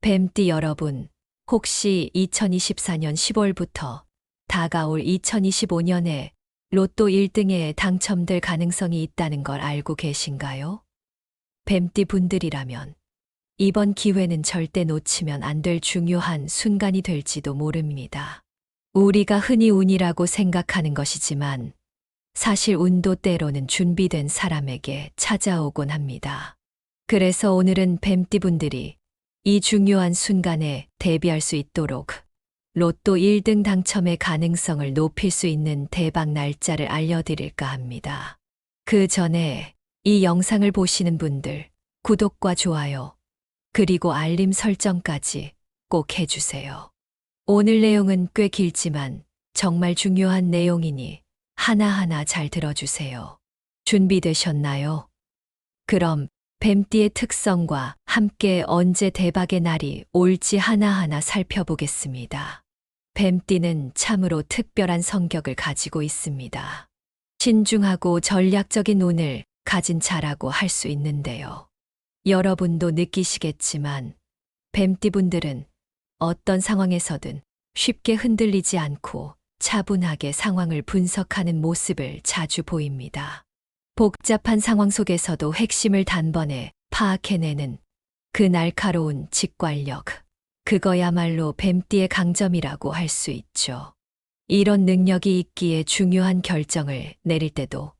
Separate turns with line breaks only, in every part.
뱀띠 여러분, 혹시 2024년 10월부터 다가올 2025년에 로또 1등에 당첨될 가능성이 있다는 걸 알고 계신가요? 뱀띠 분들이라면 이번 기회는 절대 놓치면 안 될 중요한 순간이 될지도 모릅니다. 우리가 흔히 운이라고 생각하는 것이지만 사실 운도 때로는 준비된 사람에게 찾아오곤 합니다. 그래서 오늘은 뱀띠 분들이 이 중요한 순간에 대비할 수 있도록 로또 1등 당첨의 가능성을 높일 수 있는 대박 날짜를 알려드릴까 합니다. 그 전에 이 영상을 보시는 분들, 구독과 좋아요, 그리고 알림 설정까지 꼭 해주세요. 오늘 내용은 꽤 길지만 정말 중요한 내용이니 하나하나 잘 들어주세요. 준비되셨나요? 그럼 뱀띠의 특성과 함께 언제 대박의 날이 올지 하나하나 살펴보겠습니다. 뱀띠는 참으로 특별한 성격을 가지고 있습니다. 신중하고 전략적인 운을 가진 자라고 할 수 있는데요. 여러분도 느끼시겠지만 뱀띠분들은 어떤 상황에서든 쉽게 흔들리지 않고 차분하게 상황을 분석하는 모습을 자주 보입니다. 복잡한 상황 속에서도 핵심을 단번에 파악해내는 그 날카로운 직관력, 그거야말로 뱀띠의 강점이라고 할 수 있죠. 이런 능력이 있기에 중요한 결정을 내릴 때도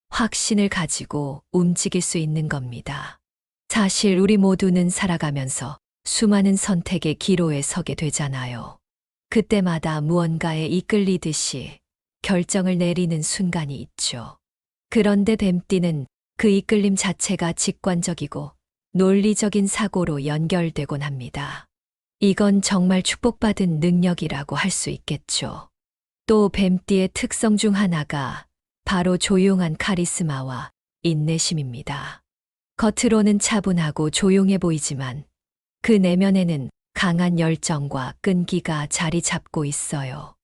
확신을 가지고 움직일 수 있는 겁니다. 사실 우리 모두는 살아가면서 수많은 선택의 기로에 서게 되잖아요. 그때마다 무언가에 이끌리듯이 결정을 내리는 순간이 있죠. 그런데 뱀띠는 그 이끌림 자체가 직관적이고 논리적인 사고로 연결되곤 합니다. 이건 정말 축복받은 능력이라고 할 수 있겠죠. 또 뱀띠의 특성 중 하나가 바로 조용한 카리스마와 인내심입니다. 겉으로는 차분하고 조용해 보이지만 그 내면에는 강한 열정과 끈기가 자리 잡고 있어요.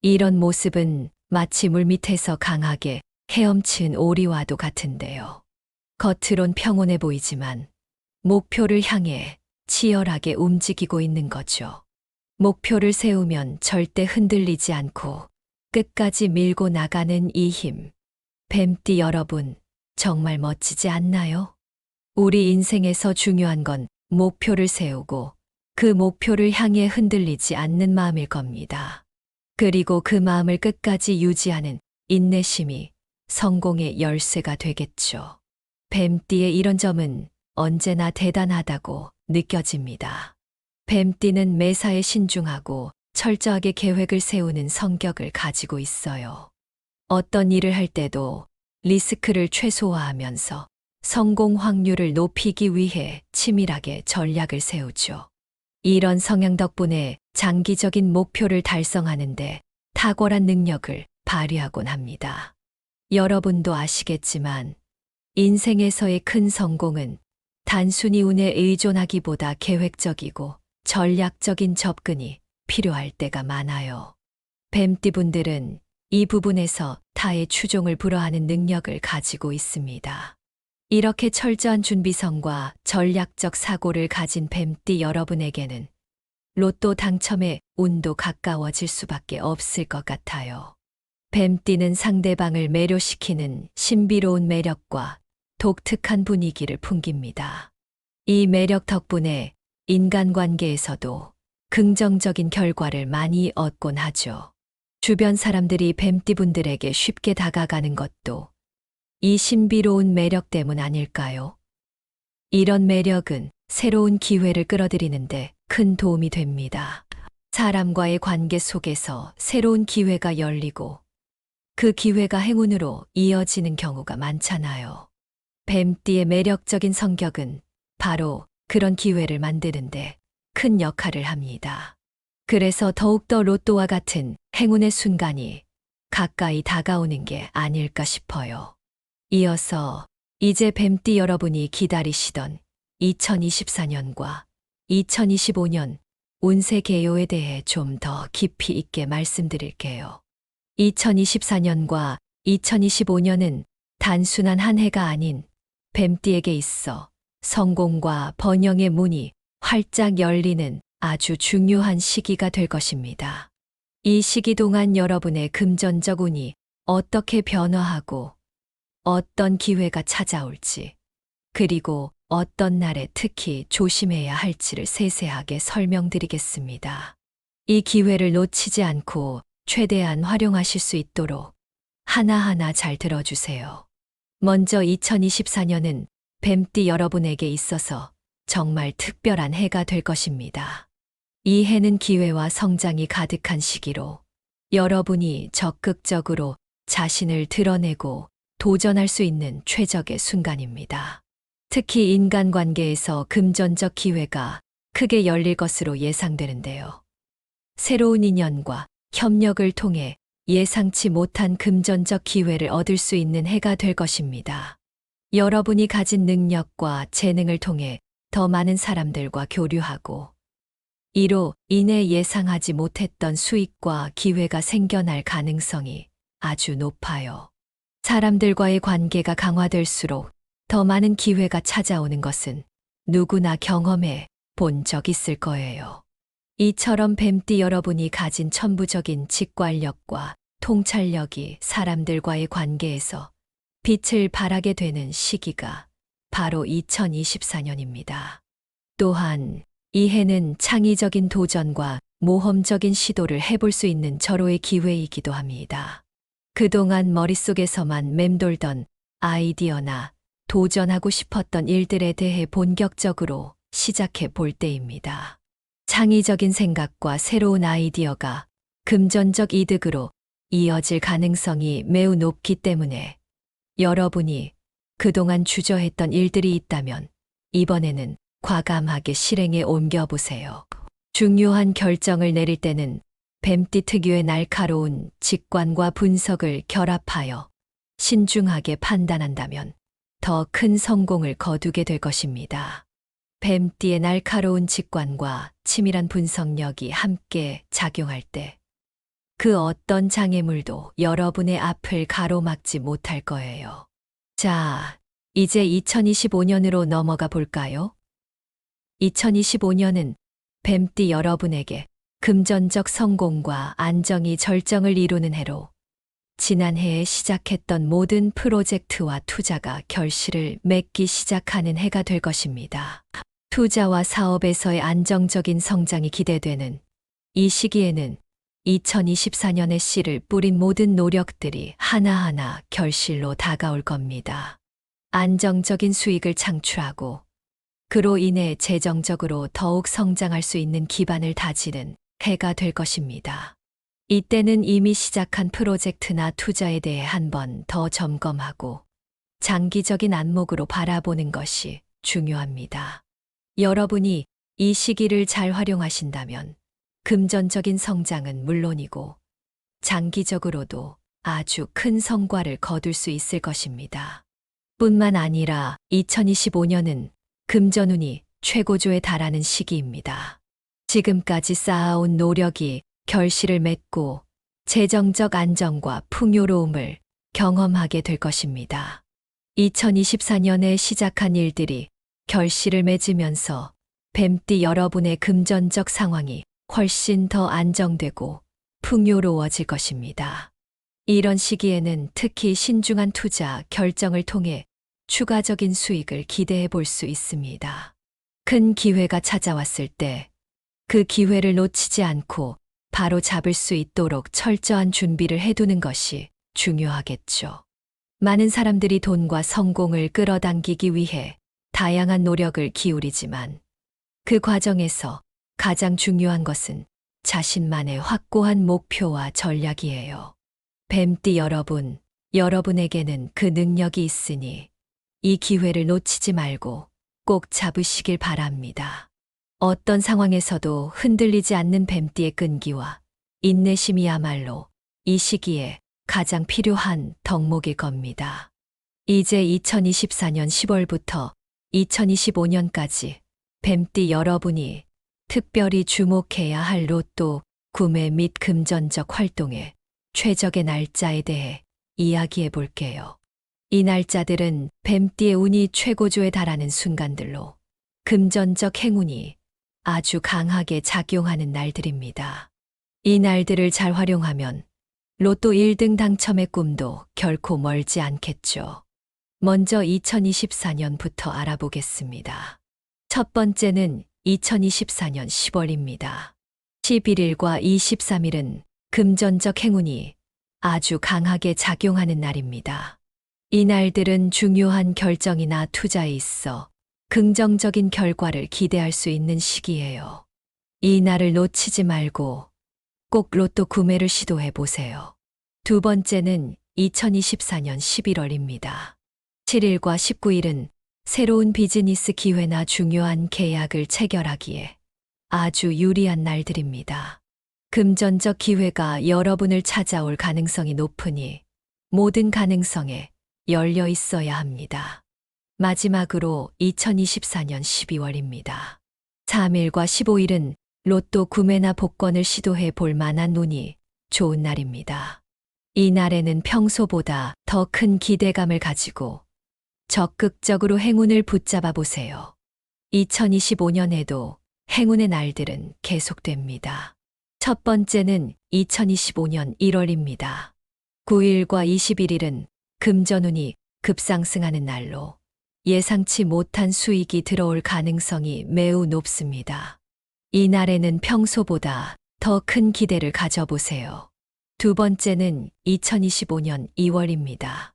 이런 모습은 마치 물밑에서 강하게 헤엄친 오리와도 같은데요. 겉으론 평온해 보이지만 목표를 향해 치열하게 움직이고 있는 거죠. 목표를 세우면 절대 흔들리지 않고 끝까지 밀고 나가는 이 힘. 뱀띠 여러분, 정말 멋지지 않나요? 우리 인생에서 중요한 건 목표를 세우고 그 목표를 향해 흔들리지 않는 마음일 겁니다. 그리고 그 마음을 끝까지 유지하는 인내심이 성공의 열쇠가 되겠죠. 뱀띠의 이런 점은 언제나 대단하다고 느껴집니다. 뱀띠는 매사에 신중하고 철저하게 계획을 세우는 성격을 가지고 있어요. 어떤 일을 할 때도 리스크를 최소화하면서 성공 확률을 높이기 위해 치밀하게 전략을 세우죠. 이런 성향 덕분에 장기적인 목표를 달성하는데 탁월한 능력을 발휘하곤 합니다. 여러분도 아시겠지만 인생에서의 큰 성공은 단순히 운에 의존하기보다 계획적이고 전략적인 접근이 필요할 때가 많아요. 뱀띠분들은 이 부분에서 타의 추종을 불허하는 능력을 가지고 있습니다. 이렇게 철저한 준비성과 전략적 사고를 가진 뱀띠 여러분에게는 로또 당첨의 운도 가까워질 수밖에 없을 것 같아요. 뱀띠는 상대방을 매료시키는 신비로운 매력과 독특한 분위기를 풍깁니다. 이 매력 덕분에 인간관계에서도 긍정적인 결과를 많이 얻곤 하죠. 주변 사람들이 뱀띠분들에게 쉽게 다가가는 것도 이 신비로운 매력 때문 아닐까요? 이런 매력은 새로운 기회를 끌어들이는데 큰 도움이 됩니다. 사람과의 관계 속에서 새로운 기회가 열리고 그 기회가 행운으로 이어지는 경우가 많잖아요. 뱀띠의 매력적인 성격은 바로 그런 기회를 만드는데 큰 역할을 합니다. 그래서 더욱더 로또와 같은 행운의 순간이 가까이 다가오는 게 아닐까 싶어요. 이어서 이제 뱀띠 여러분이 기다리시던 2024년과 2025년 운세 개요에 대해 좀 더 깊이 있게 말씀드릴게요. 2024년과 2025년은 단순한 한 해가 아닌 뱀띠에게 있어 성공과 번영의 문이 활짝 열리는 아주 중요한 시기가 될 것입니다. 이 시기 동안 여러분의 금전적 운이 어떻게 변화하고 어떤 기회가 찾아올지, 그리고 어떤 날에 특히 조심해야 할지를 세세하게 설명드리겠습니다. 이 기회를 놓치지 않고 최대한 활용하실 수 있도록 하나하나 잘 들어주세요. 먼저 2024년은 뱀띠 여러분에게 있어서 정말 특별한 해가 될 것입니다. 이 해는 기회와 성장이 가득한 시기로 여러분이 적극적으로 자신을 드러내고 도전할 수 있는 최적의 순간입니다. 특히 인간관계에서 금전적 기회가 크게 열릴 것으로 예상되는데요. 새로운 인연과 협력을 통해 예상치 못한 금전적 기회를 얻을 수 있는 해가 될 것입니다. 여러분이 가진 능력과 재능을 통해 더 많은 사람들과 교류하고 이로 인해 예상하지 못했던 수익과 기회가 생겨날 가능성이 아주 높아요. 사람들과의 관계가 강화될수록 더 많은 기회가 찾아오는 것은 누구나 경험해 본 적 있을 거예요. 이처럼 뱀띠 여러분이 가진 천부적인 직관력과 통찰력이 사람들과의 관계에서 빛을 발하게 되는 시기가 바로 2024년입니다. 또한 이 해는 창의적인 도전과 모험적인 시도를 해볼 수 있는 절호의 기회이기도 합니다. 그동안 머릿속에서만 맴돌던 아이디어나 도전하고 싶었던 일들에 대해 본격적으로 시작해 볼 때입니다. 창의적인 생각과 새로운 아이디어가 금전적 이득으로 이어질 가능성이 매우 높기 때문에 여러분이 그동안 주저했던 일들이 있다면 이번에는 과감하게 실행에 옮겨보세요. 중요한 결정을 내릴 때는 뱀띠 특유의 날카로운 직관과 분석을 결합하여 신중하게 판단한다면 더 큰 성공을 거두게 될 것입니다. 뱀띠의 날카로운 직관과 치밀한 분석력이 함께 작용할 때 그 어떤 장애물도 여러분의 앞을 가로막지 못할 거예요. 자, 이제 2025년으로 넘어가 볼까요? 2025년은 뱀띠 여러분에게 금전적 성공과 안정이 절정을 이루는 해로 지난해에 시작했던 모든 프로젝트와 투자가 결실을 맺기 시작하는 해가 될 것입니다. 투자와 사업에서의 안정적인 성장이 기대되는 이 시기에는 2024년의 씨를 뿌린 모든 노력들이 하나하나 결실로 다가올 겁니다. 안정적인 수익을 창출하고 그로 인해 재정적으로 더욱 성장할 수 있는 기반을 다지는 해가 될 것입니다. 이때는 이미 시작한 프로젝트나 투자에 대해 한 번 더 점검하고 장기적인 안목으로 바라보는 것이 중요합니다. 여러분이 이 시기를 잘 활용하신다면 금전적인 성장은 물론이고 장기적으로도 아주 큰 성과를 거둘 수 있을 것입니다. 뿐만 아니라 2025년은 금전운이 최고조에 달하는 시기입니다. 지금까지 쌓아온 노력이 결실을 맺고 재정적 안정과 풍요로움을 경험하게 될 것입니다. 2024년에 시작한 일들이 결실을 맺으면서 뱀띠 여러분의 금전적 상황이 훨씬 더 안정되고 풍요로워질 것입니다. 이런 시기에는 특히 신중한 투자 결정을 통해 추가적인 수익을 기대해 볼 수 있습니다. 큰 기회가 찾아왔을 때 그 기회를 놓치지 않고 바로 잡을 수 있도록 철저한 준비를 해두는 것이 중요하겠죠. 많은 사람들이 돈과 성공을 끌어당기기 위해 다양한 노력을 기울이지만 그 과정에서 가장 중요한 것은 자신만의 확고한 목표와 전략이에요. 뱀띠 여러분, 여러분에게는 그 능력이 있으니 이 기회를 놓치지 말고 꼭 잡으시길 바랍니다. 어떤 상황에서도 흔들리지 않는 뱀띠의 끈기와 인내심이야말로 이 시기에 가장 필요한 덕목일 겁니다. 이제 2024년 10월부터 2025년까지 뱀띠 여러분이 특별히 주목해야 할 로또 구매 및 금전적 활동의 최적의 날짜에 대해 이야기해 볼게요. 이 날짜들은 뱀띠의 운이 최고조에 달하는 순간들로 금전적 행운이 아주 강하게 작용하는 날들입니다. 이 날들을 잘 활용하면 로또 1등 당첨의 꿈도 결코 멀지 않겠죠. 먼저 2024년부터 알아보겠습니다. 첫 번째는 2024년 10월입니다. 11일과 23일은 금전적 행운이 아주 강하게 작용하는 날입니다. 이 날들은 중요한 결정이나 투자에 있어 긍정적인 결과를 기대할 수 있는 시기예요. 이 날을 놓치지 말고 꼭 로또 구매를 시도해 보세요. 두 번째는 2024년 11월입니다. 7일과 19일은 새로운 비즈니스 기회나 중요한 계약을 체결하기에 아주 유리한 날들입니다. 금전적 기회가 여러분을 찾아올 가능성이 높으니 모든 가능성에 열려 있어야 합니다. 마지막으로 2024년 12월입니다. 3일과 15일은 로또 구매나 복권을 시도해 볼 만한 운이 좋은 날입니다. 이 날에는 평소보다 더 큰 기대감을 가지고 적극적으로 행운을 붙잡아 보세요. 2025년에도 행운의 날들은 계속됩니다. 첫 번째는 2025년 1월입니다. 9일과 21일은 금전운이 급상승하는 날로 예상치 못한 수익이 들어올 가능성이 매우 높습니다. 이 날에는 평소보다 더 큰 기대를 가져보세요. 두 번째는 2025년 2월입니다.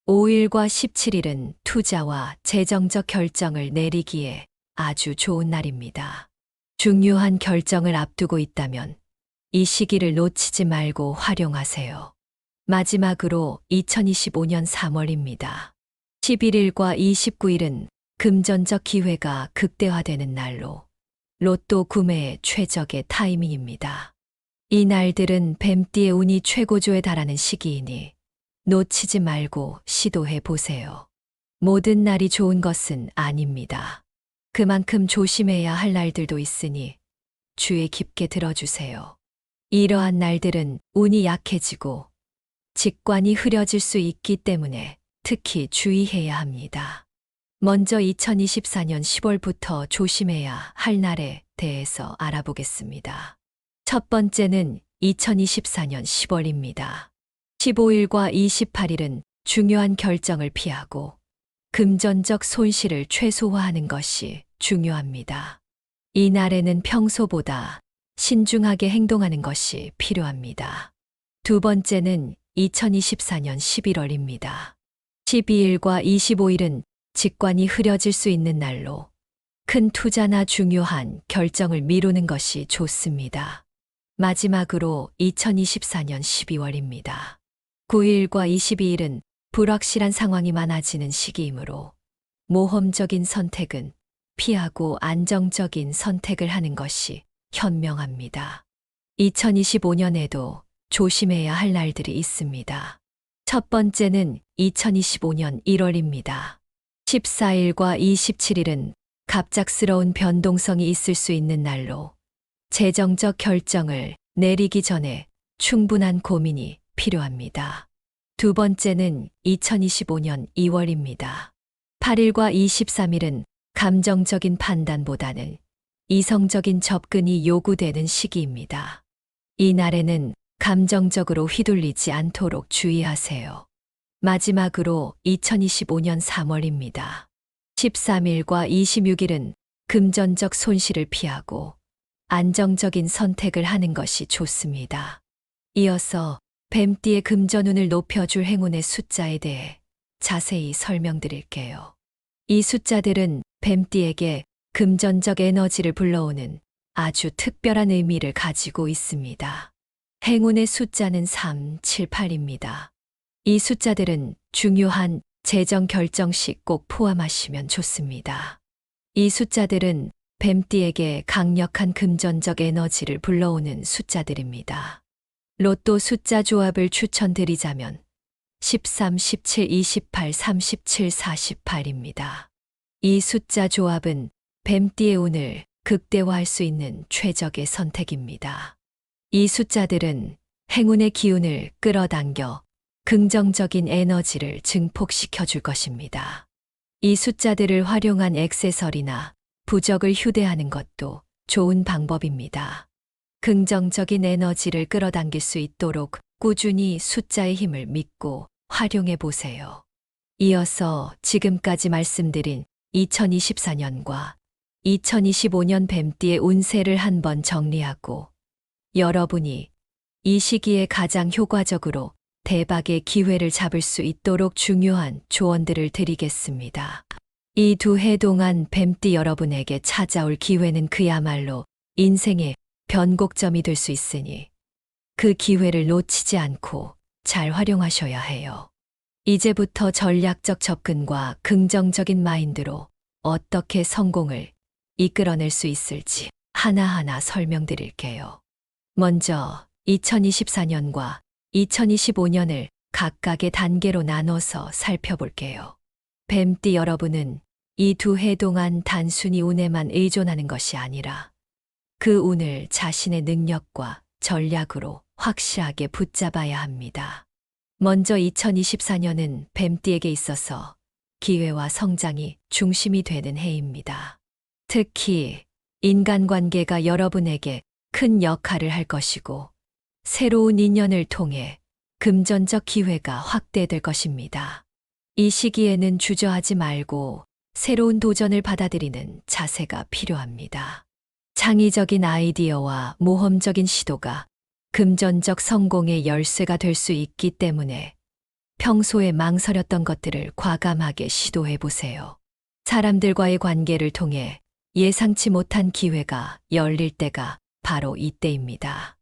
5일과 17일은 투자와 재정적 결정을 내리기에 아주 좋은 날입니다. 중요한 결정을 앞두고 있다면 이 시기를 놓치지 말고 활용하세요. 마지막으로 2025년 3월입니다. 11일과 29일은 금전적 기회가 극대화되는 날로 로또 구매의 최적의 타이밍입니다. 이 날들은 뱀띠의 운이 최고조에 달하는 시기이니 놓치지 말고 시도해 보세요. 모든 날이 좋은 것은 아닙니다. 그만큼 조심해야 할 날들도 있으니 주의 깊게 들어주세요. 이러한 날들은 운이 약해지고 직관이 흐려질 수 있기 때문에 특히 주의해야 합니다. 먼저 2024년 10월부터 조심해야 할 날에 대해서 알아보겠습니다. 첫 번째는 2024년 10월입니다. 15일과 28일은 중요한 결정을 피하고 금전적 손실을 최소화하는 것이 중요합니다. 이 날에는 평소보다 신중하게 행동하는 것이 필요합니다. 두 번째는 2024년 11월입니다. 12일과 25일은 직관이 흐려질 수 있는 날로 큰 투자나 중요한 결정을 미루는 것이 좋습니다. 마지막으로 2024년 12월입니다. 9일과 22일은 불확실한 상황이 많아지는 시기이므로 모험적인 선택은 피하고 안정적인 선택을 하는 것이 현명합니다. 2025년에도 조심해야 할 날들이 있습니다. 첫 번째는 2025년 1월입니다. 14일과 27일은 갑작스러운 변동성이 있을 수 있는 날로 재정적 결정을 내리기 전에 충분한 고민이 필요합니다. 두 번째는 2025년 2월입니다. 8일과 23일은 감정적인 판단보다는 이성적인 접근이 요구되는 시기입니다. 이 날에는 감정적으로 휘둘리지 않도록 주의하세요. 마지막으로 2025년 3월입니다. 13일과 26일은 금전적 손실을 피하고 안정적인 선택을 하는 것이 좋습니다. 이어서 뱀띠의 금전운을 높여줄 행운의 숫자에 대해 자세히 설명드릴게요. 이 숫자들은 뱀띠에게 금전적 에너지를 불러오는 아주 특별한 의미를 가지고 있습니다. 행운의 숫자는 3, 7, 8입니다. 이 숫자들은 중요한 재정 결정 시 꼭 포함하시면 좋습니다. 이 숫자들은 뱀띠에게 강력한 금전적 에너지를 불러오는 숫자들입니다. 로또 숫자 조합을 추천드리자면 13, 17, 28, 37, 48입니다. 이 숫자 조합은 뱀띠의 운을 극대화할 수 있는 최적의 선택입니다. 이 숫자들은 행운의 기운을 끌어당겨 긍정적인 에너지를 증폭시켜 줄 것입니다. 이 숫자들을 활용한 액세서리나 부적을 휴대하는 것도 좋은 방법입니다. 긍정적인 에너지를 끌어당길 수 있도록 꾸준히 숫자의 힘을 믿고 활용해 보세요. 이어서 지금까지 말씀드린 2024년과 2025년 뱀띠의 운세를 한번 정리하고 여러분이 이 시기에 가장 효과적으로 대박의 기회를 잡을 수 있도록 중요한 조언들을 드리겠습니다. 이 두 해 동안 뱀띠 여러분에게 찾아올 기회는 그야말로 인생의 변곡점이 될 수 있으니 그 기회를 놓치지 않고 잘 활용하셔야 해요. 이제부터 전략적 접근과 긍정적인 마인드로 어떻게 성공을 이끌어낼 수 있을지 하나하나 설명드릴게요. 먼저 2024년과 2025년을 각각의 단계로 나눠서 살펴볼게요. 뱀띠 여러분은 이 두 해 동안 단순히 운에만 의존하는 것이 아니라 그 운을 자신의 능력과 전략으로 확실하게 붙잡아야 합니다. 먼저 2024년은 뱀띠에게 있어서 기회와 성장이 중심이 되는 해입니다. 특히 인간관계가 여러분에게 큰 역할을 할 것이고 새로운 인연을 통해 금전적 기회가 확대될 것입니다. 이 시기에는 주저하지 말고 새로운 도전을 받아들이는 자세가 필요합니다. 창의적인 아이디어와 모험적인 시도가 금전적 성공의 열쇠가 될 수 있기 때문에 평소에 망설였던 것들을 과감하게 시도해 보세요. 사람들과의 관계를 통해 예상치 못한 기회가 열릴 때가 바로 이때입니다.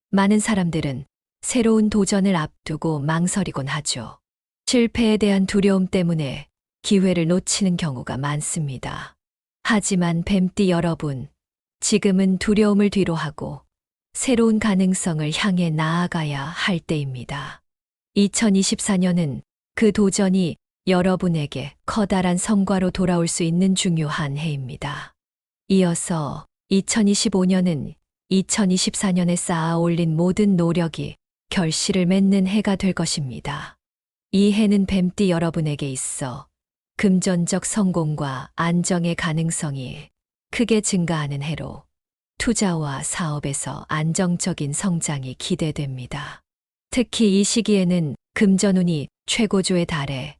많은 사람들은 새로운 도전을 앞두고 망설이곤 하죠. 실패에 대한 두려움 때문에 기회를 놓치는 경우가 많습니다. 하지만 뱀띠 여러분, 지금은 두려움을 뒤로하고 새로운 가능성을 향해 나아가야 할 때입니다. 2024년은 그 도전이 여러분에게 커다란 성과로 돌아올 수 있는 중요한 해입니다. 이어서 2025년은 2024년에 쌓아 올린 모든 노력이 결실을 맺는 해가 될 것입니다. 이 해는 뱀띠 여러분에게 있어 금전적 성공과 안정의 가능성이 크게 증가하는 해로 투자와 사업에서 안정적인 성장이 기대됩니다. 특히 이 시기에는 금전운이 최고조에 달해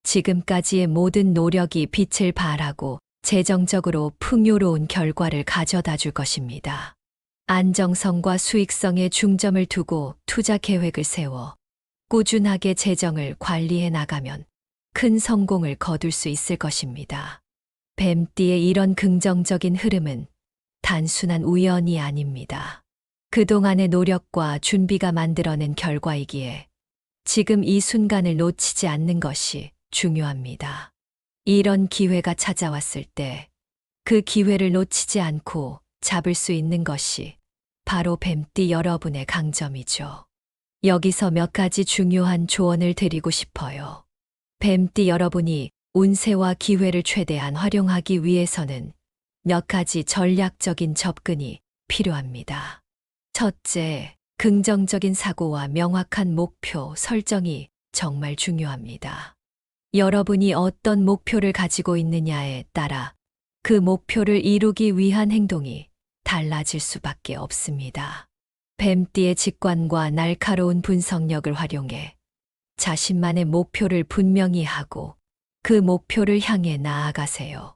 지금까지의 모든 노력이 빛을 발하고 재정적으로 풍요로운 결과를 가져다 줄 것입니다. 안정성과 수익성에 중점을 두고 투자 계획을 세워 꾸준하게 재정을 관리해 나가면 큰 성공을 거둘 수 있을 것입니다. 뱀띠의 이런 긍정적인 흐름은 단순한 우연이 아닙니다. 그동안의 노력과 준비가 만들어낸 결과이기에 지금 이 순간을 놓치지 않는 것이 중요합니다. 이런 기회가 찾아왔을 때 그 기회를 놓치지 않고 잡을 수 있는 것이 바로 뱀띠 여러분의 강점이죠. 여기서 몇 가지 중요한 조언을 드리고 싶어요. 뱀띠 여러분이 운세와 기회를 최대한 활용하기 위해서는 몇 가지 전략적인 접근이 필요합니다. 첫째, 긍정적인 사고와 명확한 목표 설정이 정말 중요합니다. 여러분이 어떤 목표를 가지고 있느냐에 따라 그 목표를 이루기 위한 행동이 달라질 수밖에 없습니다. 뱀띠의 직관과 날카로운 분석력을 활용해 자신만의 목표를 분명히 하고 그 목표를 향해 나아가세요.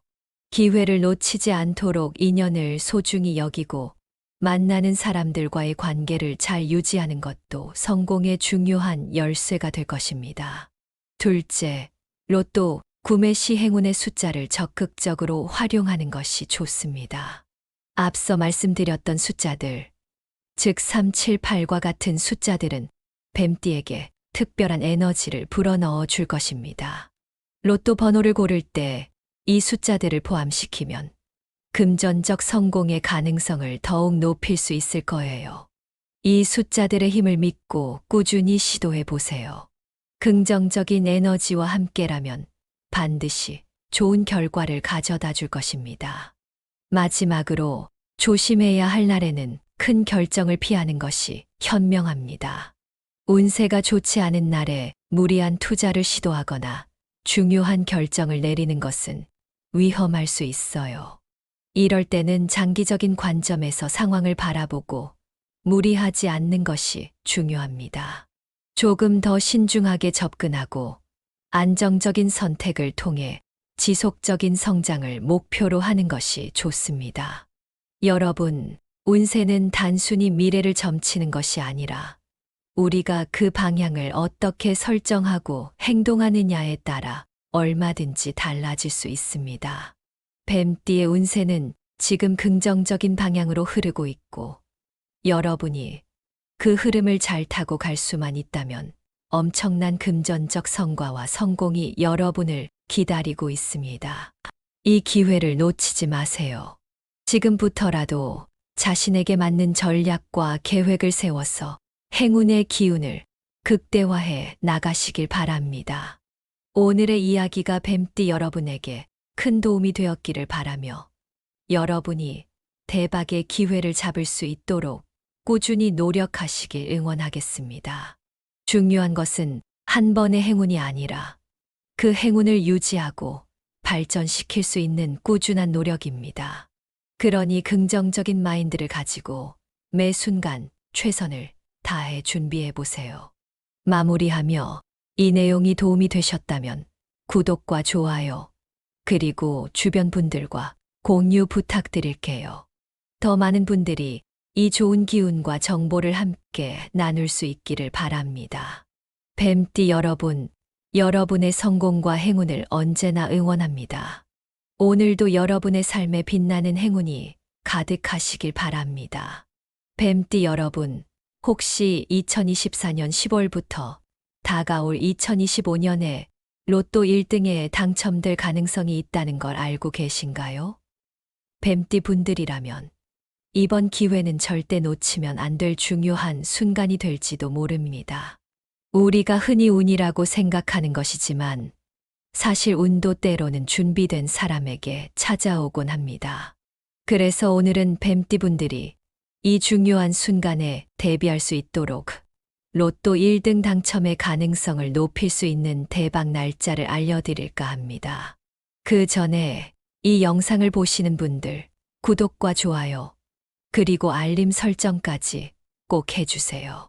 기회를 놓치지 않도록 인연을 소중히 여기고 만나는 사람들과의 관계를 잘 유지하는 것도 성공의 중요한 열쇠가 될 것입니다. 둘째, 로또 구매 시 행운의 숫자를 적극적으로 활용하는 것이 좋습니다. 앞서 말씀드렸던 숫자들, 즉 3, 7, 8과 같은 숫자들은 뱀띠에게 특별한 에너지를 불어넣어 줄 것입니다. 로또 번호를 고를 때 이 숫자들을 포함시키면 금전적 성공의 가능성을 더욱 높일 수 있을 거예요. 이 숫자들의 힘을 믿고 꾸준히 시도해 보세요. 긍정적인 에너지와 함께라면 반드시 좋은 결과를 가져다 줄 것입니다. 마지막으로 조심해야 할 날에는 큰 결정을 피하는 것이 현명합니다. 운세가 좋지 않은 날에 무리한 투자를 시도하거나 중요한 결정을 내리는 것은 위험할 수 있어요. 이럴 때는 장기적인 관점에서 상황을 바라보고 무리하지 않는 것이 중요합니다. 조금 더 신중하게 접근하고 안정적인 선택을 통해 지속적인 성장을 목표로 하는 것이 좋습니다. 여러분, 운세는 단순히 미래를 점치는 것이 아니라 우리가 그 방향을 어떻게 설정하고 행동하느냐에 따라 얼마든지 달라질 수 있습니다. 뱀띠의 운세는 지금 긍정적인 방향으로 흐르고 있고 여러분이 그 흐름을 잘 타고 갈 수만 있다면 엄청난 금전적 성과와 성공이 여러분을 기다리고 있습니다. 이 기회를 놓치지 마세요. 지금부터라도 자신에게 맞는 전략과 계획을 세워서 행운의 기운을 극대화해 나가시길 바랍니다. 오늘의 이야기가 뱀띠 여러분에게 큰 도움이 되었기를 바라며 여러분이 대박의 기회를 잡을 수 있도록 꾸준히 노력하시길 응원하겠습니다. 중요한 것은 한 번의 행운이 아니라 그 행운을 유지하고 발전시킬 수 있는 꾸준한 노력입니다. 그러니 긍정적인 마인드를 가지고 매 순간 최선을 다해 준비해 보세요. 마무리하며 이 내용이 도움이 되셨다면 구독과 좋아요, 그리고 주변 분들과 공유 부탁드릴게요. 더 많은 분들이 이 좋은 기운과 정보를 함께 나눌 수 있기를 바랍니다. 뱀띠 여러분, 여러분의 성공과 행운을 언제나 응원합니다. 오늘도 여러분의 삶에 빛나는 행운이 가득하시길 바랍니다. 뱀띠 여러분, 혹시 2024년 10월부터 다가올 2025년에 로또 1등에 당첨될 가능성이 있다는 걸 알고 계신가요? 뱀띠 분들이라면 이번 기회는 절대 놓치면 안 될 중요한 순간이 될지도 모릅니다. 우리가 흔히 운이라고 생각하는 것이지만 사실 운도 때로는 준비된 사람에게 찾아오곤 합니다. 그래서 오늘은 뱀띠 분들이 이 중요한 순간에 대비할 수 있도록 로또 1등 당첨의 가능성을 높일 수 있는 대박 날짜를 알려드릴까 합니다. 그 전에 이 영상을 보시는 분들 구독과 좋아요, 그리고 알림 설정까지 꼭 해주세요.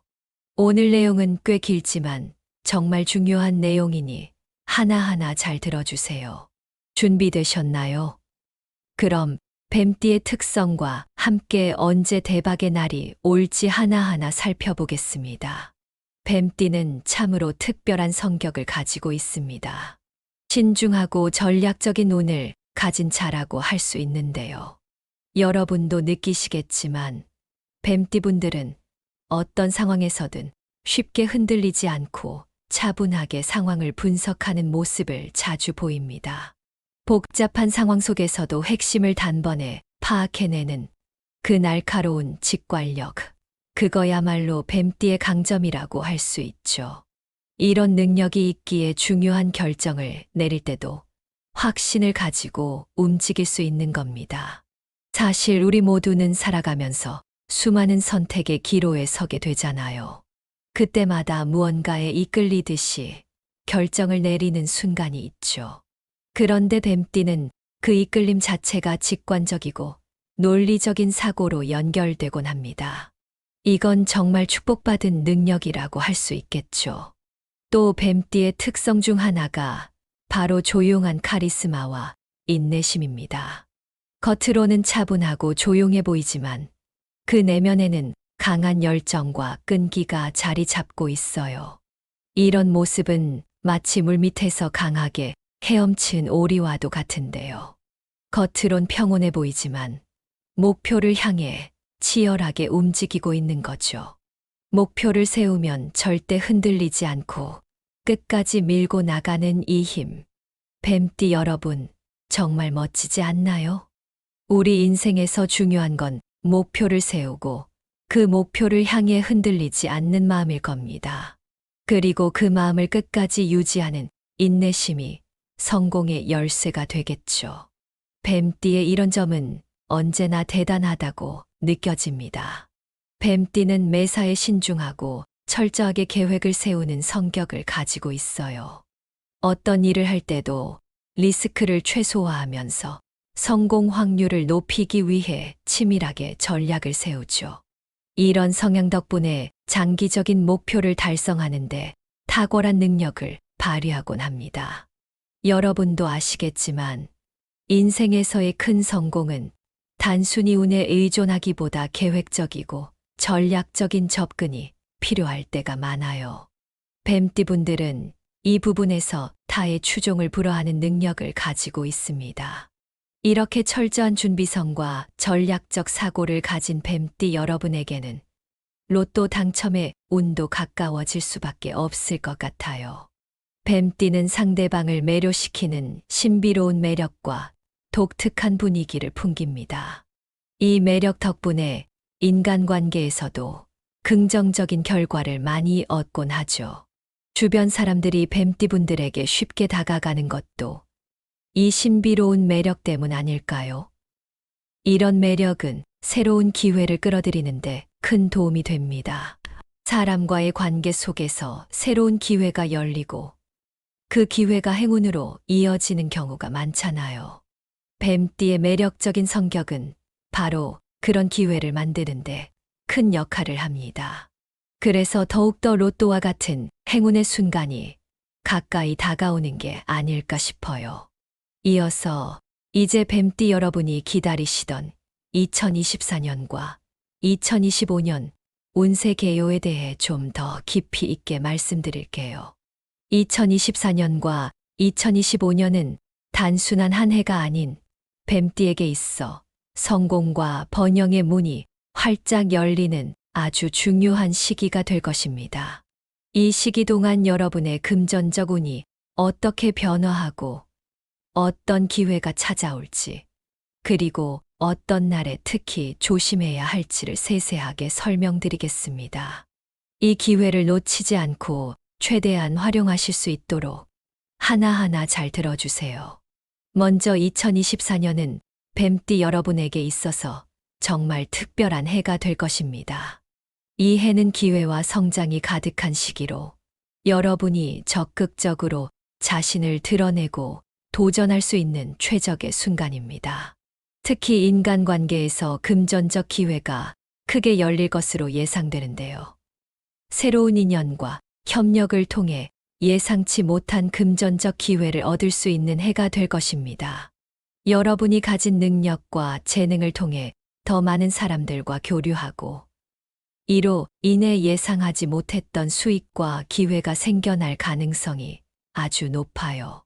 오늘 내용은 꽤 길지만 정말 중요한 내용이니 하나하나 잘 들어주세요. 준비되셨나요? 그럼 뱀띠의 특성과 함께 언제 대박의 날이 올지 하나하나 살펴보겠습니다. 뱀띠는 참으로 특별한 성격을 가지고 있습니다. 신중하고 전략적인 운을 가진 자라고 할 수 있는데요. 여러분도 느끼시겠지만 뱀띠분들은 어떤 상황에서든 쉽게 흔들리지 않고 차분하게 상황을 분석하는 모습을 자주 보입니다. 복잡한 상황 속에서도 핵심을 단번에 파악해내는 그 날카로운 직관력, 그거야말로 뱀띠의 강점이라고 할 수 있죠. 이런 능력이 있기에 중요한 결정을 내릴 때도 확신을 가지고 움직일 수 있는 겁니다. 사실 우리 모두는 살아가면서 수많은 선택의 기로에 서게 되잖아요. 그때마다 무언가에 이끌리듯이 결정을 내리는 순간이 있죠. 그런데 뱀띠는 그 이끌림 자체가 직관적이고 논리적인 사고로 연결되곤 합니다. 이건 정말 축복받은 능력이라고 할 수 있겠죠. 또 뱀띠의 특성 중 하나가 바로 조용한 카리스마와 인내심입니다. 겉으로는 차분하고 조용해 보이지만 그 내면에는 강한 열정과 끈기가 자리 잡고 있어요. 이런 모습은 마치 물밑에서 강하게 헤엄친 오리와도 같은데요. 겉으론 평온해 보이지만 목표를 향해 치열하게 움직이고 있는 거죠. 목표를 세우면 절대 흔들리지 않고 끝까지 밀고 나가는 이 힘. 뱀띠 여러분, 정말 멋지지 않나요? 우리 인생에서 중요한 건 목표를 세우고 그 목표를 향해 흔들리지 않는 마음일 겁니다. 그리고 그 마음을 끝까지 유지하는 인내심이 성공의 열쇠가 되겠죠. 뱀띠의 이런 점은 언제나 대단하다고 느껴집니다. 뱀띠는 매사에 신중하고 철저하게 계획을 세우는 성격을 가지고 있어요. 어떤 일을 할 때도 리스크를 최소화하면서 성공 확률을 높이기 위해 치밀하게 전략을 세우죠. 이런 성향 덕분에 장기적인 목표를 달성하는데 탁월한 능력을 발휘하곤 합니다. 여러분도 아시겠지만 인생에서의 큰 성공은 단순히 운에 의존하기보다 계획적이고 전략적인 접근이 필요할 때가 많아요. 뱀띠분들은 이 부분에서 타의 추종을 불허하는 능력을 가지고 있습니다. 이렇게 철저한 준비성과 전략적 사고를 가진 뱀띠 여러분에게는 로또 당첨의 운도 가까워질 수밖에 없을 것 같아요. 뱀띠는 상대방을 매료시키는 신비로운 매력과 독특한 분위기를 풍깁니다. 이 매력 덕분에 인간관계에서도 긍정적인 결과를 많이 얻곤 하죠. 주변 사람들이 뱀띠분들에게 쉽게 다가가는 것도 이 신비로운 매력 때문 아닐까요? 이런 매력은 새로운 기회를 끌어들이는데 큰 도움이 됩니다. 사람과의 관계 속에서 새로운 기회가 열리고 그 기회가 행운으로 이어지는 경우가 많잖아요. 뱀띠의 매력적인 성격은 바로 그런 기회를 만드는데 큰 역할을 합니다. 그래서 더욱더 로또와 같은 행운의 순간이 가까이 다가오는 게 아닐까 싶어요. 이어서 이제 뱀띠 여러분이 기다리시던 2024년과 2025년 운세 개요에 대해 좀 더 깊이 있게 말씀드릴게요. 2024년과 2025년은 단순한 한 해가 아닌 뱀띠에게 있어 성공과 번영의 문이 활짝 열리는 아주 중요한 시기가 될 것입니다. 이 시기 동안 여러분의 금전적 운이 어떻게 변화하고 어떤 기회가 찾아올지, 그리고 어떤 날에 특히 조심해야 할지를 세세하게 설명드리겠습니다. 이 기회를 놓치지 않고 최대한 활용하실 수 있도록 하나하나 잘 들어주세요. 먼저 2024년은 뱀띠 여러분에게 있어서 정말 특별한 해가 될 것입니다. 이 해는 기회와 성장이 가득한 시기로 여러분이 적극적으로 자신을 드러내고 도전할 수 있는 최적의 순간입니다. 특히 인간관계에서 금전적 기회가 크게 열릴 것으로 예상되는데요. 새로운 인연과 협력을 통해 예상치 못한 금전적 기회를 얻을 수 있는 해가 될 것입니다. 여러분이 가진 능력과 재능을 통해 더 많은 사람들과 교류하고 이로 인해 예상하지 못했던 수익과 기회가 생겨날 가능성이 아주 높아요.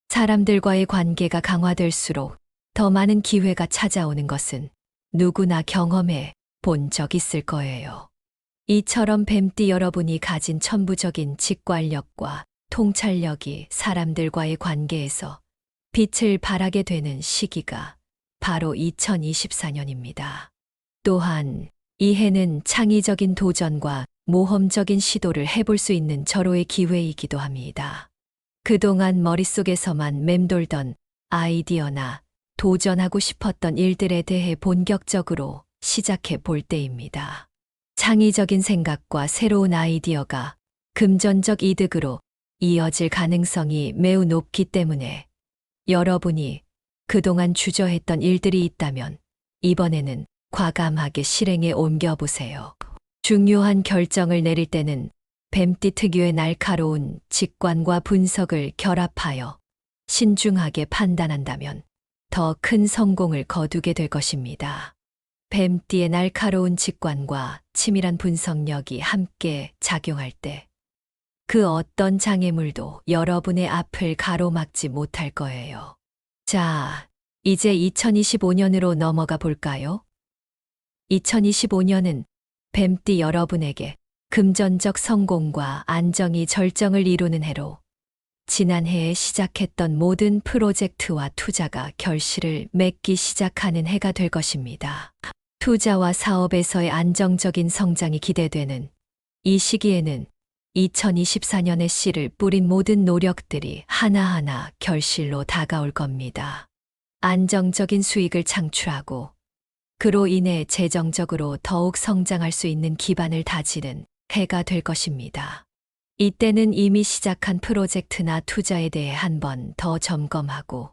사람들과의 관계가 강화될수록 더 많은 기회가 찾아오는 것은 누구나 경험해 본 적 있을 거예요. 이처럼 뱀띠 여러분이 가진 천부적인 직관력과 통찰력이 사람들과의 관계에서 빛을 발하게 되는 시기가 바로 2024년입니다. 또한 이 해는 창의적인 도전과 모험적인 시도를 해볼 수 있는 절호의 기회이기도 합니다. 그동안 머릿속에서만 맴돌던 아이디어나 도전하고 싶었던 일들에 대해 본격적으로 시작해 볼 때입니다. 창의적인 생각과 새로운 아이디어가 금전적 이득으로 이어질 가능성이 매우 높기 때문에 여러분이 그동안 주저했던 일들이 있다면 이번에는 과감하게 실행에 옮겨보세요. 중요한 결정을 내릴 때는 뱀띠 특유의 날카로운 직관과 분석을 결합하여 신중하게 판단한다면 더 큰 성공을 거두게 될 것입니다. 뱀띠의 날카로운 직관과 치밀한 분석력이 함께 작용할 때 그 어떤 장애물도 여러분의 앞을 가로막지 못할 거예요. 자, 이제 2025년으로 넘어가 볼까요? 2025년은 뱀띠 여러분에게 금전적 성공과 안정이 절정을 이루는 해로 지난해에 시작했던 모든 프로젝트와 투자가 결실을 맺기 시작하는 해가 될 것입니다. 투자와 사업에서의 안정적인 성장이 기대되는 이 시기에는 2024년의 씨를 뿌린 모든 노력들이 하나하나 결실로 다가올 겁니다. 안정적인 수익을 창출하고 그로 인해 재정적으로 더욱 성장할 수 있는 기반을 다지는 해가 될 것입니다. 이때는 이미 시작한 프로젝트나 투자에 대해 한 번 더 점검하고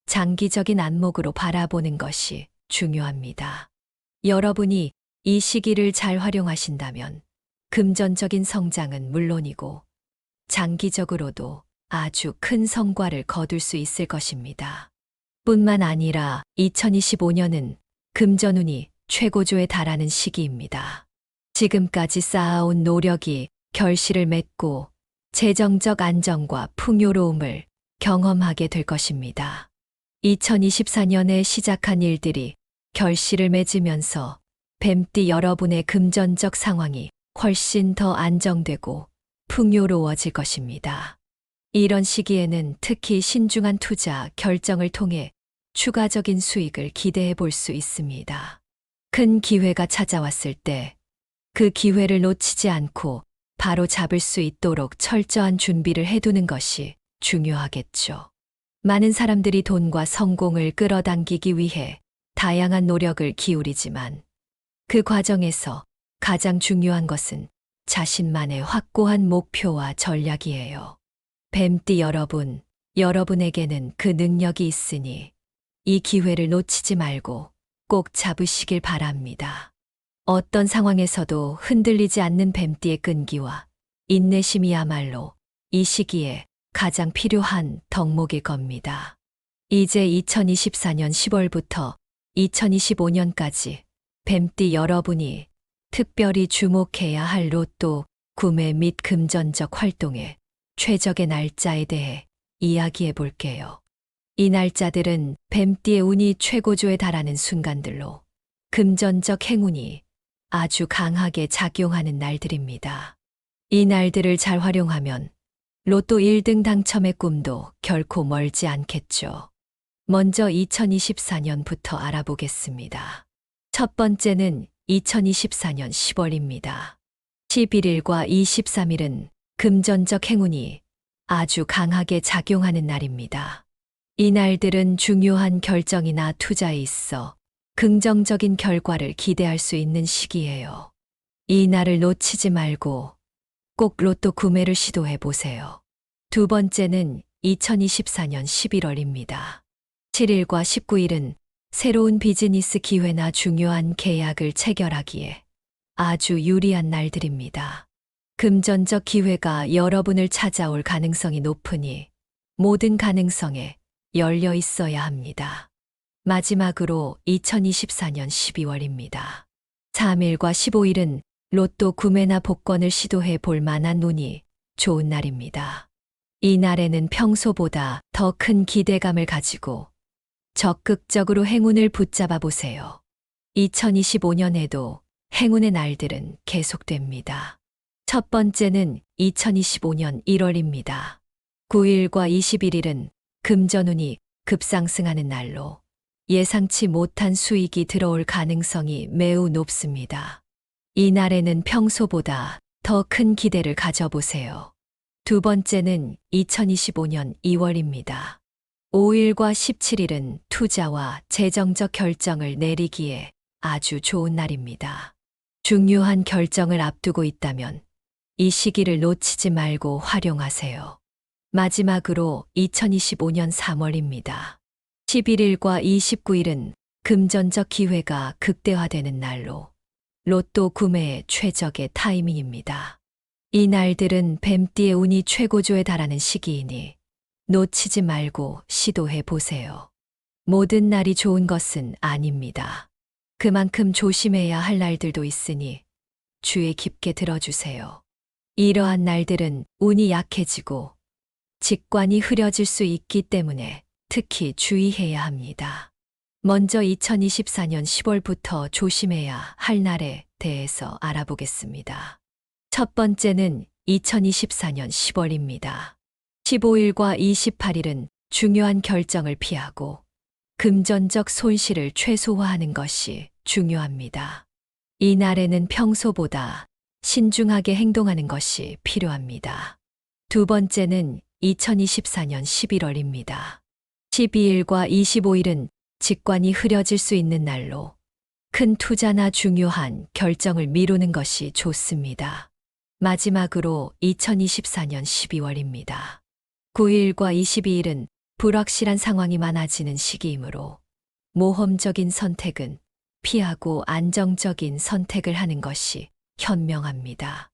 장기적인 안목으로 바라보는 것이 중요합니다. 여러분이 이 시기를 잘 활용하신다면 금전적인 성장은 물론이고 장기적으로도 아주 큰 성과를 거둘 수 있을 것입니다. 뿐만 아니라 2025년은 금전운이 최고조에 달하는 시기입니다. 지금까지 쌓아온 노력이 결실을 맺고 재정적 안정과 풍요로움을 경험하게 될 것입니다. 2024년에 시작한 일들이 결실을 맺으면서 뱀띠 여러분의 금전적 상황이 훨씬 더 안정되고 풍요로워질 것입니다. 이런 시기에는 특히 신중한 투자 결정을 통해 추가적인 수익을 기대해 볼 수 있습니다. 큰 기회가 찾아왔을 때 그 기회를 놓치지 않고 바로 잡을 수 있도록 철저한 준비를 해두는 것이 중요하겠죠. 많은 사람들이 돈과 성공을 끌어당기기 위해 다양한 노력을 기울이지만 그 과정에서 가장 중요한 것은 자신만의 확고한 목표와 전략이에요. 뱀띠 여러분, 여러분에게는 그 능력이 있으니 이 기회를 놓치지 말고 꼭 잡으시길 바랍니다. 어떤 상황에서도 흔들리지 않는 뱀띠의 끈기와 인내심이야말로 이 시기에 가장 필요한 덕목일 겁니다. 이제 2024년 10월부터 2025년까지 뱀띠 여러분이 특별히 주목해야 할 로또 구매 및 금전적 활동의 최적의 날짜에 대해 이야기해 볼게요. 이 날짜들은 뱀띠의 운이 최고조에 달하는 순간들로 금전적 행운이 아주 강하게 작용하는 날들입니다. 이 날들을 잘 활용하면 로또 1등 당첨의 꿈도 결코 멀지 않겠죠. 먼저 2024년부터 알아보겠습니다. 첫 번째는 2024년 10월입니다. 11일과 23일은 금전적 행운이 아주 강하게 작용하는 날입니다. 이 날들은 중요한 결정이나 투자에 있어 긍정적인 결과를 기대할 수 있는 시기예요. 이 날을 놓치지 말고 꼭 로또 구매를 시도해 보세요. 두 번째는 2024년 11월입니다. 7일과 19일은 새로운 비즈니스 기회나 중요한 계약을 체결하기에 아주 유리한 날들입니다. 금전적 기회가 여러분을 찾아올 가능성이 높으니 모든 가능성에 열려 있어야 합니다. 마지막으로 2024년 12월입니다. 3일과 15일은 로또 구매나 복권을 시도해 볼 만한 운이 좋은 날입니다. 이 날에는 평소보다 더 큰 기대감을 가지고 적극적으로 행운을 붙잡아 보세요. 2025년에도 행운의 날들은 계속됩니다. 첫 번째는 2025년 1월입니다. 9일과 21일은 금전운이 급상승하는 날로 예상치 못한 수익이 들어올 가능성이 매우 높습니다. 이 날에는 평소보다 더 큰 기대를 가져보세요. 두 번째는 2025년 2월입니다. 5일과 17일은 투자와 재정적 결정을 내리기에 아주 좋은 날입니다. 중요한 결정을 앞두고 있다면 이 시기를 놓치지 말고 활용하세요. 마지막으로 2025년 3월입니다. 11일과 29일은 금전적 기회가 극대화되는 날로 로또 구매의 최적의 타이밍입니다. 이 날들은 뱀띠의 운이 최고조에 달하는 시기이니 놓치지 말고 시도해 보세요. 모든 날이 좋은 것은 아닙니다. 그만큼 조심해야 할 날들도 있으니 주의 깊게 들어주세요. 이러한 날들은 운이 약해지고 직관이 흐려질 수 있기 때문에 특히 주의해야 합니다. 먼저 2024년 10월부터 조심해야 할 날에 대해서 알아보겠습니다. 첫 번째는 2024년 10월입니다. 15일과 28일은 중요한 결정을 피하고 금전적 손실을 최소화하는 것이 중요합니다. 이 날에는 평소보다 신중하게 행동하는 것이 필요합니다. 두 번째는 2024년 11월입니다. 12일과 25일은 직관이 흐려질 수 있는 날로 큰 투자나 중요한 결정을 미루는 것이 좋습니다. 마지막으로 2024년 12월입니다. 9일과 22일은 불확실한 상황이 많아지는 시기이므로 모험적인 선택은 피하고 안정적인 선택을 하는 것이 현명합니다.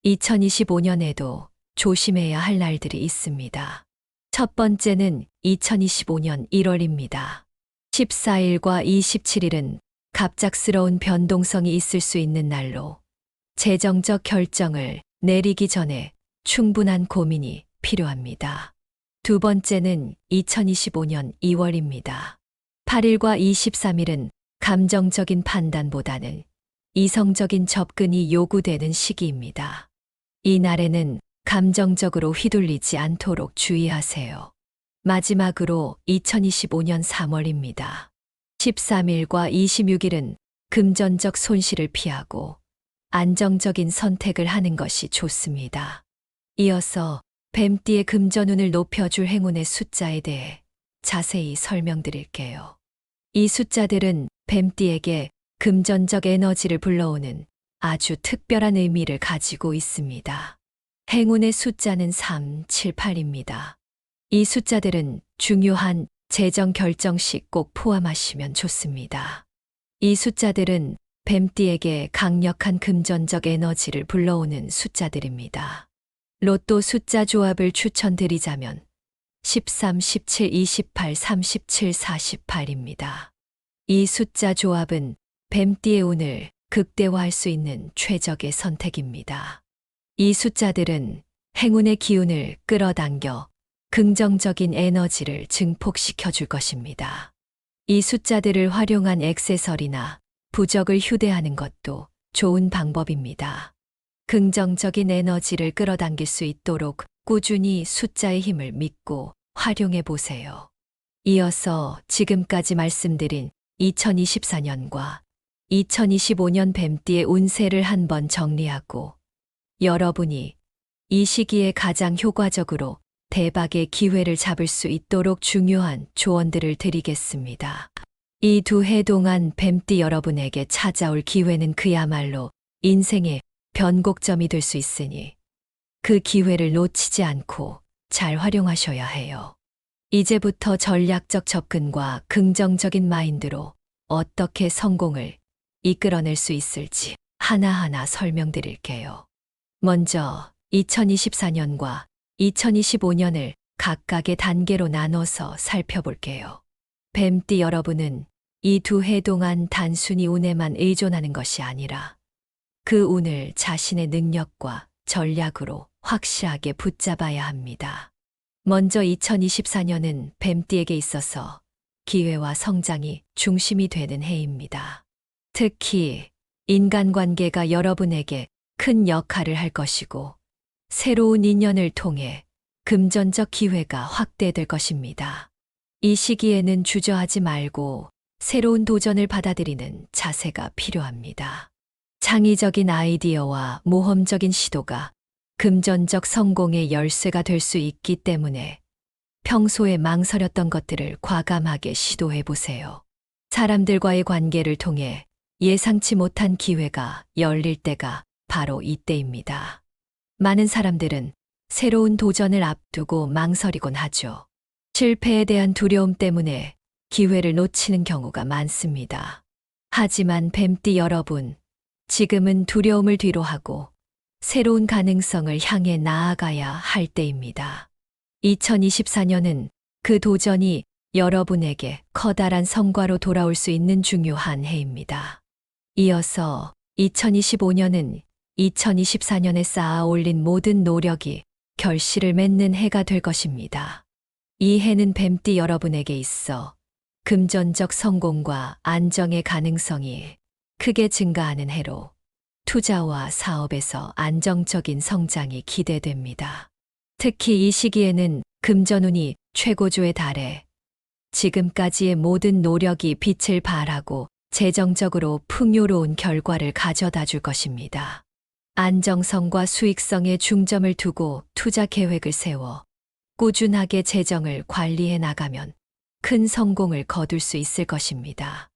2025년에도 조심해야 할 날들이 있습니다. 첫 번째는 2025년 1월입니다. 14일과 27일은 갑작스러운 변동성이 있을 수 있는 날로 재정적 결정을 내리기 전에 충분한 고민이 필요합니다. 두 번째는 2025년 2월입니다. 8일과 23일은 감정적인 판단보다는 이성적인 접근이 요구되는 시기입니다. 이 날에는 감정적으로 휘둘리지 않도록 주의하세요. 마지막으로 2025년 3월입니다. 13일과 26일은 금전적 손실을 피하고 안정적인 선택을 하는 것이 좋습니다. 이어서 뱀띠의 금전운을 높여줄 행운의 숫자에 대해 자세히 설명드릴게요. 이 숫자들은 뱀띠에게 금전적 에너지를 불러오는 아주 특별한 의미를 가지고 있습니다. 행운의 숫자는 3, 7, 8입니다. 이 숫자들은 중요한 재정 결정 시 꼭 포함하시면 좋습니다. 이 숫자들은 뱀띠에게 강력한 금전적 에너지를 불러오는 숫자들입니다. 로또 숫자 조합을 추천드리자면 13, 17, 28, 37, 48입니다. 이 숫자 조합은 뱀띠의 운을 극대화할 수 있는 최적의 선택입니다. 이 숫자들은 행운의 기운을 끌어당겨 긍정적인 에너지를 증폭시켜 줄 것입니다. 이 숫자들을 활용한 액세서리나 부적을 휴대하는 것도 좋은 방법입니다. 긍정적인 에너지를 끌어당길 수 있도록 꾸준히 숫자의 힘을 믿고 활용해 보세요. 이어서 지금까지 말씀드린 2024년과 2025년 뱀띠의 운세를 한번 정리하고 여러분이 이 시기에 가장 효과적으로 대박의 기회를 잡을 수 있도록 중요한 조언들을 드리겠습니다. 이 두 해 동안 뱀띠 여러분에게 찾아올 기회는 그야말로 인생의 변곡점이 될 수 있으니 그 기회를 놓치지 않고 잘 활용하셔야 해요. 이제부터 전략적 접근과 긍정적인 마인드로 어떻게 성공을 이끌어낼 수 있을지 하나하나 설명드릴게요. 먼저 2024년과 2025년을 각각의 단계로 나눠서 살펴볼게요. 뱀띠 여러분은 이 두 해 동안 단순히 운에만 의존하는 것이 아니라 그 운을 자신의 능력과 전략으로 확실하게 붙잡아야 합니다. 먼저 2024년은 뱀띠에게 있어서 기회와 성장이 중심이 되는 해입니다. 특히 인간관계가 여러분에게 큰 역할을 할 것이고 새로운 인연을 통해 금전적 기회가 확대될 것입니다. 이 시기에는 주저하지 말고 새로운 도전을 받아들이는 자세가 필요합니다. 창의적인 아이디어와 모험적인 시도가 금전적 성공의 열쇠가 될 수 있기 때문에 평소에 망설였던 것들을 과감하게 시도해 보세요. 사람들과의 관계를 통해 예상치 못한 기회가 열릴 때가 바로 이때입니다. 많은 사람들은 새로운 도전을 앞두고 망설이곤 하죠. 실패에 대한 두려움 때문에 기회를 놓치는 경우가 많습니다. 하지만 뱀띠 여러분, 지금은 두려움을 뒤로하고 새로운 가능성을 향해 나아가야 할 때입니다. 2024년은 그 도전이 여러분에게 커다란 성과로 돌아올 수 있는 중요한 해입니다. 이어서 2025년은 2024년에 쌓아 올린 모든 노력이 결실을 맺는 해가 될 것입니다. 이 해는 뱀띠 여러분에게 있어 금전적 성공과 안정의 가능성이 크게 증가하는 해로 투자와 사업에서 안정적인 성장이 기대됩니다. 특히 이 시기에는 금전운이 최고조에 달해 지금까지의 모든 노력이 빛을 발하고 재정적으로 풍요로운 결과를 가져다 줄 것입니다. 안정성과 수익성에 중점을 두고 투자 계획을 세워 꾸준하게 재정을 관리해 나가면 큰 성공을 거둘 수 있을 것입니다.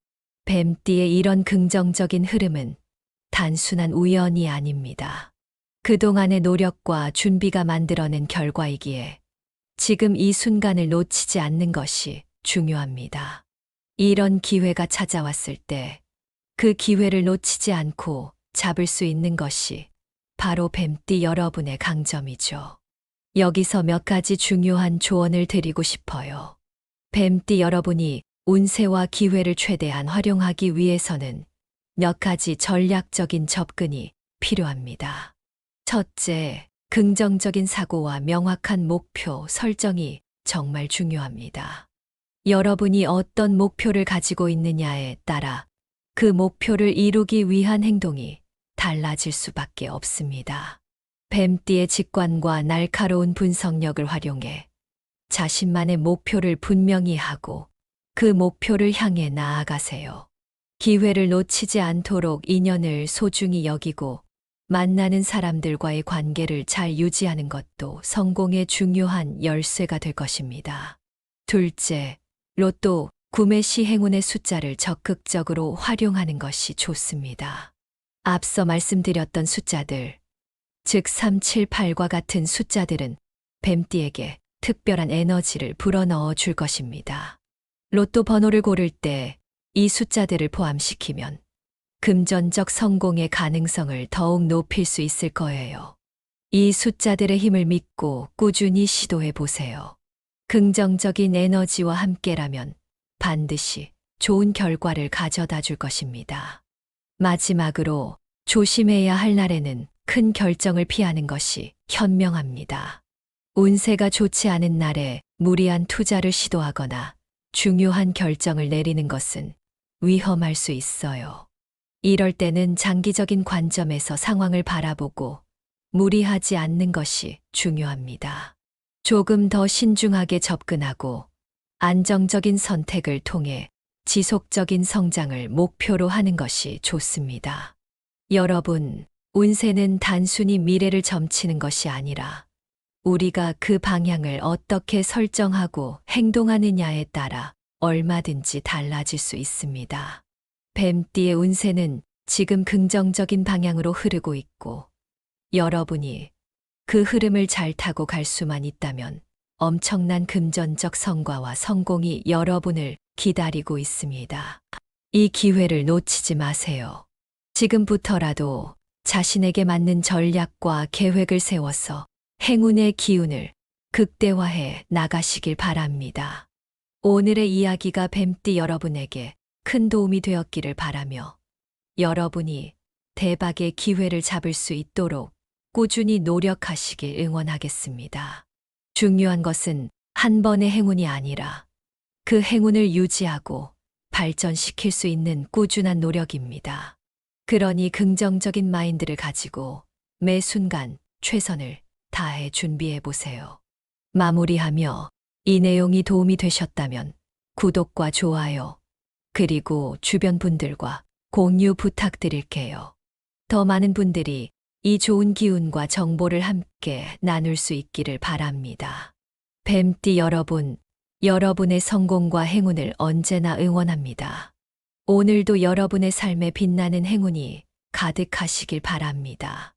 뱀띠의 이런 긍정적인 흐름은 단순한 우연이 아닙니다. 그동안의 노력과 준비가 만들어낸 결과이기에 지금 이 순간을 놓치지 않는 것이 중요합니다. 이런 기회가 찾아왔을 때 그 기회를 놓치지 않고 잡을 수 있는 것이 바로 뱀띠 여러분의 강점이죠. 여기서 몇 가지 중요한 조언을 드리고 싶어요. 뱀띠 여러분이 운세와 기회를 최대한 활용하기 위해서는 몇 가지 전략적인 접근이 필요합니다. 첫째, 긍정적인 사고와 명확한 목표 설정이 정말 중요합니다. 여러분이 어떤 목표를 가지고 있느냐에 따라 그 목표를 이루기 위한 행동이 달라질 수밖에 없습니다. 뱀띠의 직관과 날카로운 분석력을 활용해 자신만의 목표를 분명히 하고 그 목표를 향해 나아가세요. 기회를 놓치지 않도록 인연을 소중히 여기고 만나는 사람들과의 관계를 잘 유지하는 것도 성공의 중요한 열쇠가 될 것입니다. 둘째, 로또 구매 시 행운의 숫자를 적극적으로 활용하는 것이 좋습니다. 앞서 말씀드렸던 숫자들, 즉 3, 7, 8과 같은 숫자들은 뱀띠에게 특별한 에너지를 불어넣어 줄 것입니다. 로또 번호를 고를 때 이 숫자들을 포함시키면 금전적 성공의 가능성을 더욱 높일 수 있을 거예요. 이 숫자들의 힘을 믿고 꾸준히 시도해 보세요. 긍정적인 에너지와 함께라면 반드시 좋은 결과를 가져다 줄 것입니다. 마지막으로 조심해야 할 날에는 큰 결정을 피하는 것이 현명합니다. 운세가 좋지 않은 날에 무리한 투자를 시도하거나 중요한 결정을 내리는 것은 위험할 수 있어요. 이럴 때는 장기적인 관점에서 상황을 바라보고 무리하지 않는 것이 중요합니다. 조금 더 신중하게 접근하고 안정적인 선택을 통해 지속적인 성장을 목표로 하는 것이 좋습니다. 여러분, 운세는 단순히 미래를 점치는 것이 아니라 우리가 그 방향을 어떻게 설정하고 행동하느냐에 따라 얼마든지 달라질 수 있습니다. 뱀띠의 운세는 지금 긍정적인 방향으로 흐르고 있고 여러분이 그 흐름을 잘 타고 갈 수만 있다면 엄청난 금전적 성과와 성공이 여러분을 기다리고 있습니다. 이 기회를 놓치지 마세요. 지금부터라도 자신에게 맞는 전략과 계획을 세워서 행운의 기운을 극대화해 나가시길 바랍니다. 오늘의 이야기가 뱀띠 여러분에게 큰 도움이 되었기를 바라며 여러분이 대박의 기회를 잡을 수 있도록 꾸준히 노력하시길 응원하겠습니다. 중요한 것은 한 번의 행운이 아니라 그 행운을 유지하고 발전시킬 수 있는 꾸준한 노력입니다. 그러니 긍정적인 마인드를 가지고 매 순간 최선을 다해 준비해 보세요. 마무리하며 이 내용이 도움이 되셨다면 구독과 좋아요, 그리고 주변 분들과 공유 부탁드릴게요. 더 많은 분들이 이 좋은 기운과 정보를 함께 나눌 수 있기를 바랍니다. 뱀띠 여러분, 여러분의 성공과 행운을 언제나 응원합니다. 오늘도 여러분의 삶에 빛나는 행운이 가득하시길 바랍니다.